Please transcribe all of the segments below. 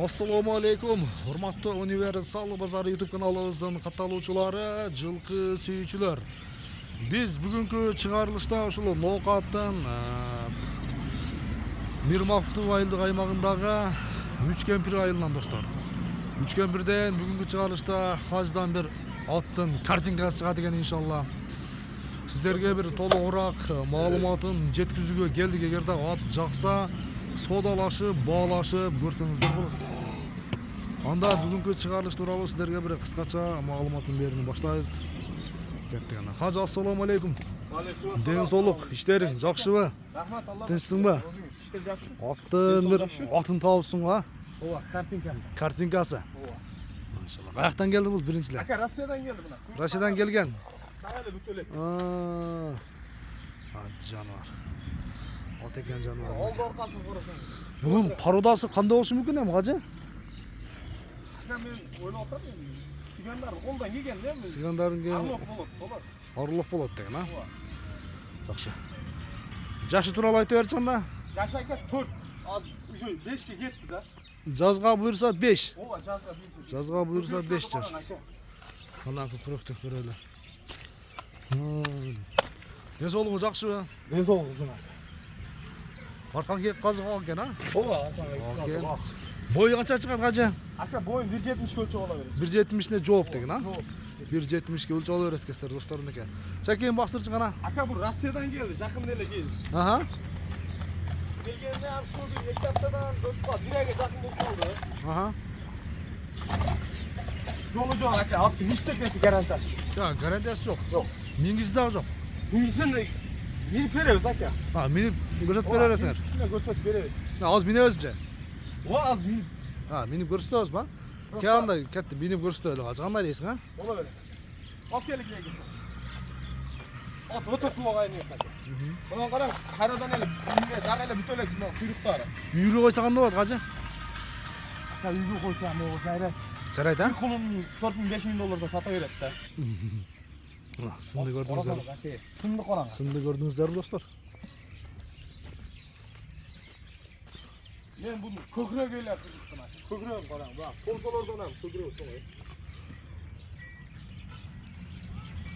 Assalamu alaikum. Hurmatlı Universal Bazarı YouTube kanalımızdan katıluvchiları, жылкы сүйүүчүлөр. Biz bugünkü çıkarılışta ушул Ноокаттын Мирмактуу айылдык аймагындагы Үчкемпир айылынан достор. Үчкемпирден бүгүнкү чыгарылышта хаждан бир аттын картинкасы чыгат экен иншалла. Сиздерге бир толугураак маалыматын жеткизүүгө келдик. Эгерде ат жакса, содалашып, баалашып көрсөңүздөр болот. Анда бүгүнкү чыгарылыш тууралуу сиздерге бир кыскача маалыматын берүүнү баштайбыз. Кеттик ана. Хажы, ассаламу алейкум. Ден соолук, иштериң жакшыбы? Рахмат, Алла. Тынчсыңбы? Иштер жакшы. Аттын бир атын табыпсыңбы? Ооба, картинкасы. Картинкасы. Ооба. Машалла. Каяктан келди бул биринчилер? Ака, Россиядан келди мына. Россиядан келген. Тагы бүтөлөк. Жануар. От экен жануар. Олду оркасын көрөсүң. Bunun parodası kanda olsun mümkün mi hacı? Ака, мен ойлоп атам, сигандар колдон келген да мен. Sigandarın gelin Арлык болот. arılık болады деген, ha? Ооба. Жақсы. Жашы туралы айта берсең да? Жаш ака 4, аз уже 5ке кетти да. Жазға бұйырса 5. Ооба, жазга бийди. Жазға бұйырса 5 жаш. Ана көкірөктөк көрөлү. Ден соолугу жакшыбы? Ден соолугу кызым. Аркан кеп казык экен, а? Ооба, Окен. ака. Бойы канча чыгат хажы? Ака, боюм 1.70 өлчөп ала берет. 1.70'ne жооп деген, а? Жооп. 1.70'ge өлчөп ала берет экенсиздер досторум экен. Чакейин бактырчы гана. Ака, бул Россиядан келди, жакында эле келди. Аха. Келгенде ам şu bir 2 haftadan 4 saat 1 ayga жақын болып қалды. Aha. Жолы жоқ ака, аттың ештеңесі гарантиясы жоқ. Ya garantiyası yok. Жоқ. Mingiz daha yok. Мингисін минип береміз ака. Ha, minip gözetip verersin. Кішкене көрсетіп береміз. Az minebиз bize. О, аз минип. Ha, minip görüstüyoruz ba? Kağında ketti minip görüstüyoruz. Hacı kanday deysin ha? Ола берем. Алып келік неге. Ат өте суық айнес ака. Бұдан қараң, қайрадан еліп, дар еліп бүтөлек құйрықтары. Үйрü koysa kanday olur hacı? Ака, үйге қойсам, о, жайрат. Жарайды, ha? Bir kulun 4.000-5.000 dolardan sata verет да. Sındı gördünüzler. Сынды қараң. Sındı gördünüzler dostlar. Мен бұны көкірек еле қызықтым ака. Көкірек қараң, бақ. Полсалардан ам көкірек солай.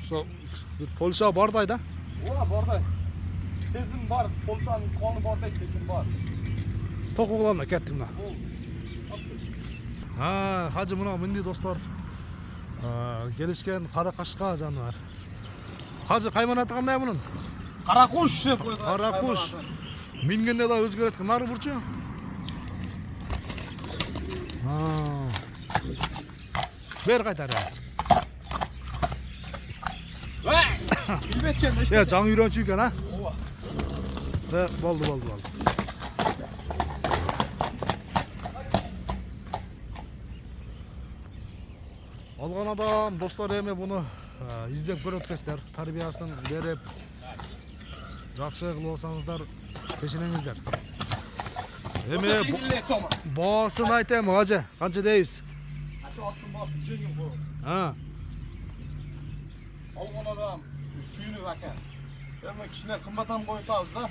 Şu Polşa bardaydı. Ola barday. Sezim var, Polşanın kanı barday sezim var. Toku kulağımda kettim da. Ol. Ha, hacı buna mindi dostlar. Gelişken kara kaşka canı var. Hacı kaymanatı kanday bunun? Karakuş деп қойды. Karakuş. Mingende de özgüretken narı burcu. Ha. Ver kaytar ya. Vay! Bilbetken de işte. Ya can yürüyen çünkü ha. Ola. Ve baldı. Algan adam dostlar eме bunu izlep көрөткөнсүздөр, тарбиясын берип, жакшы кылып алсаңыздар, пешенеңиздер. Эме баасын айтайм, хажы, канча дейбиз? Аты аттың басы жеңил қойыз. Ha. Алған адам сүйініп ака. Эме кішіне қымбаттан қойытабыз да.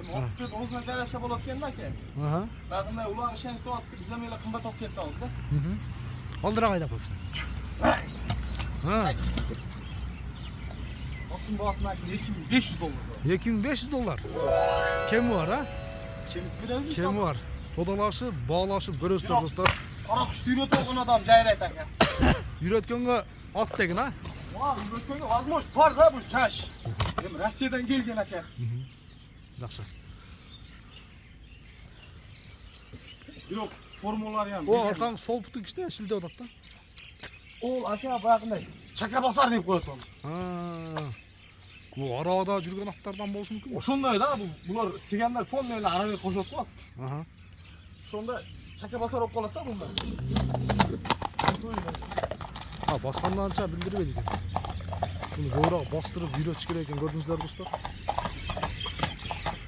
Эме отып кетіп осына жараша болады екен да ака. Aha. Бәғында улағы ішен істеп атты, біз әмелі қымбат алып кетті да. Aldıra kayda koysun. Ha. Аттың басына ака 2500 доллар. 2500 dolar. Kemi var ha? Кемит береміз Kemi var. Sodalaşıp, bağlaşıp görüyorsunuz dostlar. Қара күшті үйретіп алған адам жайрайды ака. Үйреткенге at деген ha? Вау, үйреткенге возможность бар да бұл жаш. Эми Россиядан келген ака. Жақсы. Бирок формулалары ham. O arkaң sol putu kişide şilde odat da. Ол ака баягындай чака басар деп коет оны. Ha. Bu arada жүрген аттардан болушу мүмкүн бе? Ошондой да, булар сигандар полный эле арага кошот го. Aha. Ошондо чака басар болуп калат да бунда. Ha, басқанданша билдирбейт экен. Bunu koyrak bastırıp үйрөтүш керек экен, көрдүңүздөр достор.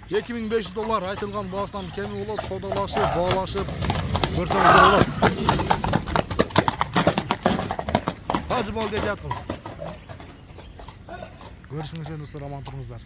2500 dolar айтылган баасынан кеми болот, содалашып, баалашып көрсөңүздөр болот. Hacı bol dedi atkın. Görüşmek üzere dostlar, aman turunuzlar.